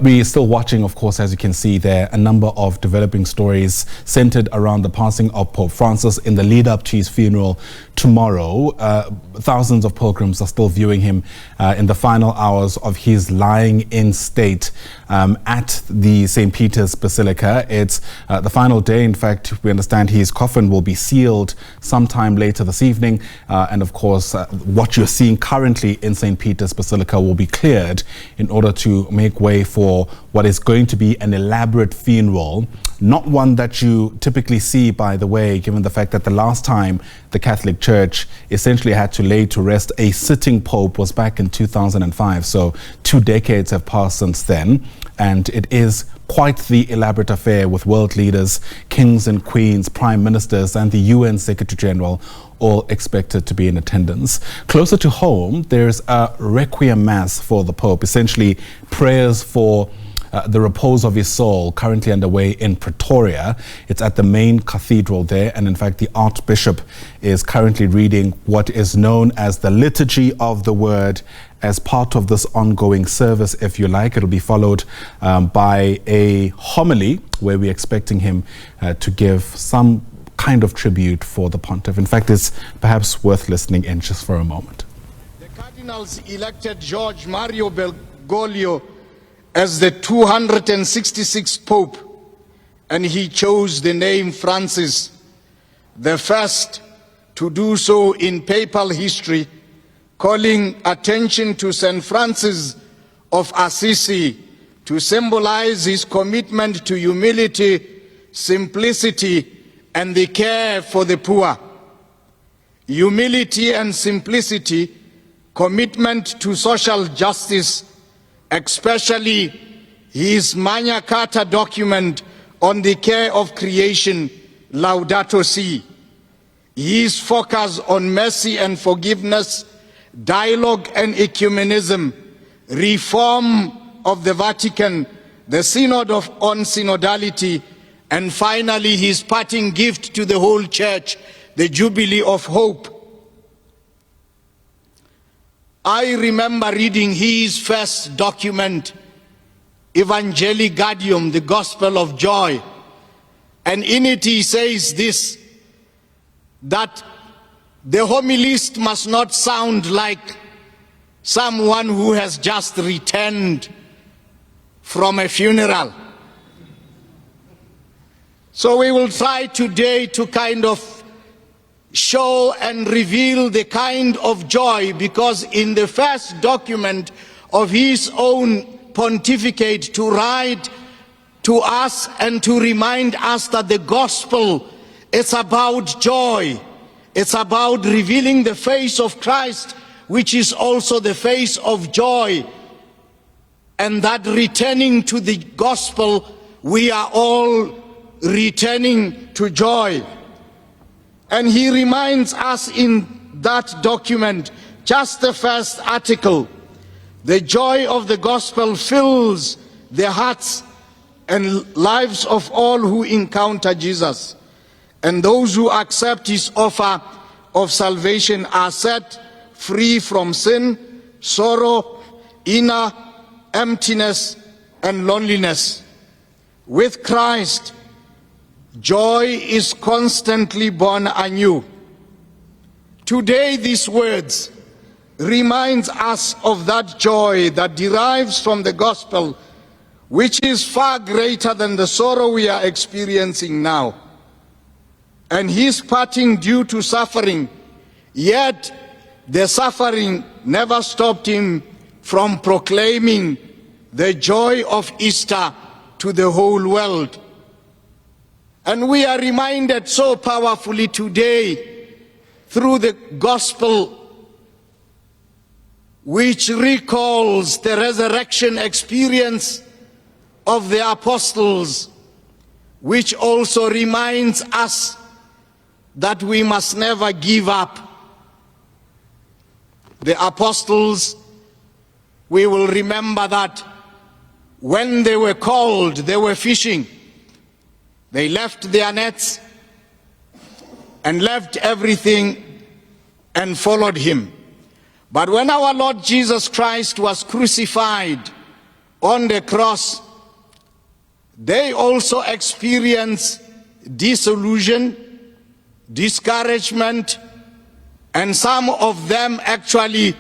We're still watching, of course, as you can see there, a number of developing stories centered around the passing of Pope Francis in the lead up to his funeral tomorrow. Thousands of pilgrims are still viewing him in the final hours of his lying in state at the St. Peter's Basilica. It's the final day. In fact, we understand his coffin will be sealed sometime later this evening. And of course, what you're seeing currently in St. Peter's Basilica will be cleared in order to make way for what is going to be an elaborate funeral, not one that you typically see, by the way, given the fact that the last time the Catholic Church essentially had to lay to rest a sitting pope was back in 2005. So 2 decades have passed since then, and it is quite the elaborate affair with world leaders, kings and queens, prime ministers, and the UN Secretary General all expected to be in attendance. Closer to home, there's a Requiem Mass for the Pope, essentially prayers for the repose of his soul, currently underway in Pretoria. It's at the main cathedral there, and in fact the Archbishop is currently reading what is known as the Liturgy of the Word as part of this ongoing service, if you like. It'll be followed by a homily where we're expecting him to give some kind of tribute for the pontiff. In fact, it's perhaps worth listening in just for a moment. The Cardinals elected George Mario Bergoglio as the 266th Pope, and he chose the name Francis, the first to do so in papal history, calling attention to St. Francis of Assisi to symbolize his commitment to humility, simplicity, and the care for the poor. Humility and simplicity, commitment to social justice, especially his Magna Carta document on the care of creation, Laudato Si. His focus on mercy and forgiveness, dialogue and ecumenism, reform of the Vatican, the Synod on Synodality, and finally his parting gift to the whole Church, the Jubilee of Hope. I remember reading his first document, Evangelii Gaudium, the Gospel of Joy, and in it he says this, that the homilist must not sound like someone who has just returned from a funeral. So we will try today to kind of show and reveal the kind of joy, because in the first document of his own pontificate, to write to us and to remind us that the gospel is about joy. It's about revealing the face of Christ, which is also the face of joy. And that returning to the gospel, we are all returning to joy. And he reminds us in that document, just the first article, the joy of the gospel fills the hearts and lives of all who encounter Jesus. And those who accept his offer of salvation are set free from sin, sorrow, inner emptiness, and loneliness. With Christ, joy is constantly born anew. Today, these words reminds us of that joy that derives from the gospel, which is far greater than the sorrow we are experiencing now. And his parting due to suffering, yet the suffering never stopped him from proclaiming the joy of Easter to the whole world. And we are reminded so powerfully today through the gospel, which recalls the resurrection experience of the apostles, which also reminds us that we must never give up. The apostles, we will remember that when they were called, they were fishing. They left their nets and left everything and followed him. But when our Lord Jesus Christ was crucified, on the cross, they also experienced disillusion, discouragement, and some of them actually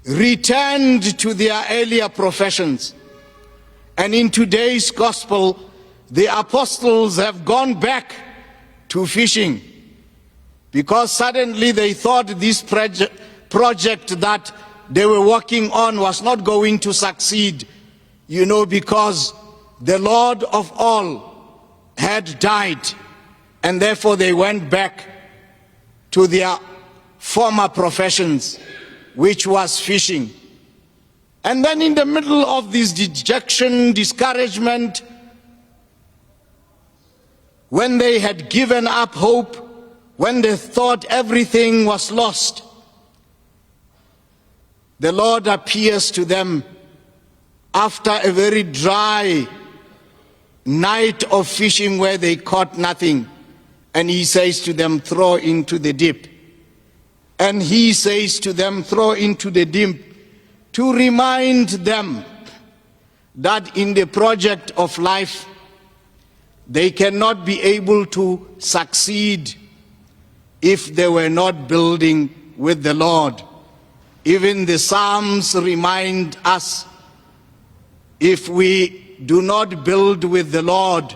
returned to their earlier professions. And in today's gospel, the apostles have gone back to fishing because suddenly they thought this project that they were working on was not going to succeed, because the Lord of all had died, and therefore they went back to their former professions, which was fishing. And then in the middle of this dejection, discouragement, when they had given up hope, when they thought everything was lost, the Lord appears to them after a very dry night of fishing where they caught nothing. And he says to them, throw into the deep. And he says to them, throw into the deep, to remind them that in the project of life, they cannot be able to succeed if they were not building with the Lord. Even the Psalms remind us, if we do not build with the Lord,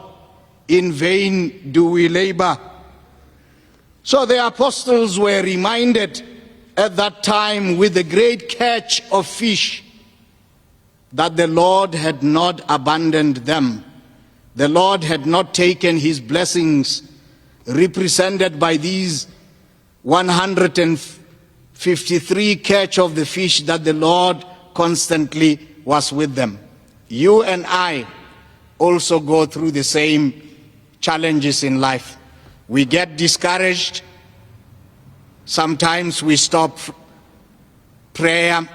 in vain do we labor. So the apostles were reminded at that time with the great catch of fish that the Lord had not abandoned them. The Lord had not taken his blessings, represented by these 153 catch of the fish, that the Lord constantly was with them. You and I also go through the same challenges in life. We get discouraged. Sometimes we stop prayer.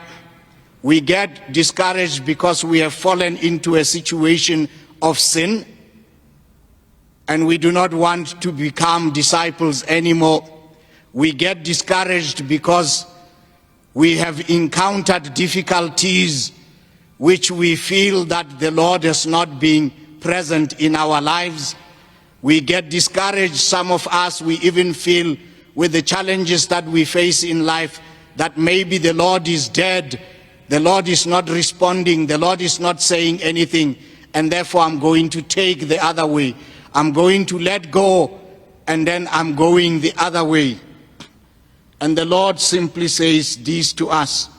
We get discouraged because we have fallen into a situation of sin, and we do not want to become disciples anymore. We get discouraged because we have encountered difficulties which we feel that the Lord has not been present in our lives. We get discouraged, some of us, we even feel with the challenges that we face in life, that maybe the Lord is dead, the Lord is not responding, the Lord is not saying anything, and therefore I'm going to take the other way. I'm going to let go, and then I'm going the other way. And the Lord simply says this to us,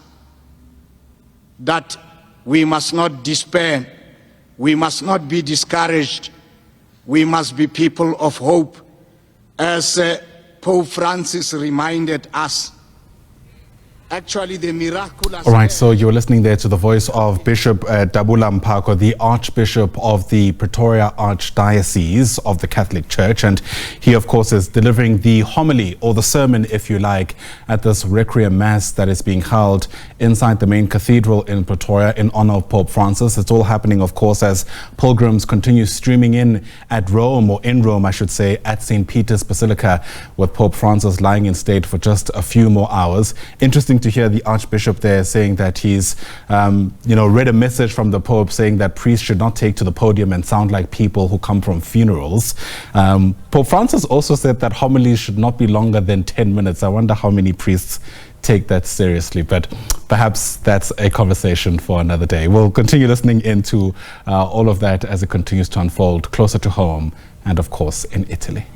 that we must not despair, we must not be discouraged, we must be people of hope. As Pope Francis reminded us, actually the miraculous... All right, so you're listening there to the voice of Bishop Dabula Mpako, the Archbishop of the Pretoria Archdiocese of the Catholic Church. And he, of course, is delivering the homily, or the sermon, if you like, at this Requiem Mass that is being held inside the main cathedral in Pretoria in honor of Pope Francis. It's all happening, of course, as pilgrims continue streaming in at Rome, or in Rome, I should say, at St. Peter's Basilica, with Pope Francis lying in state for just a few more hours. Interesting to hear the Archbishop there saying that he's, read a message from the Pope saying that priests should not take to the podium and sound like people who come from funerals. Pope Francis also said that homilies should not be longer than 10 minutes. I wonder how many priests take that seriously, but perhaps that's a conversation for another day. We'll continue listening into all of that as it continues to unfold closer to home and, of course, in Italy.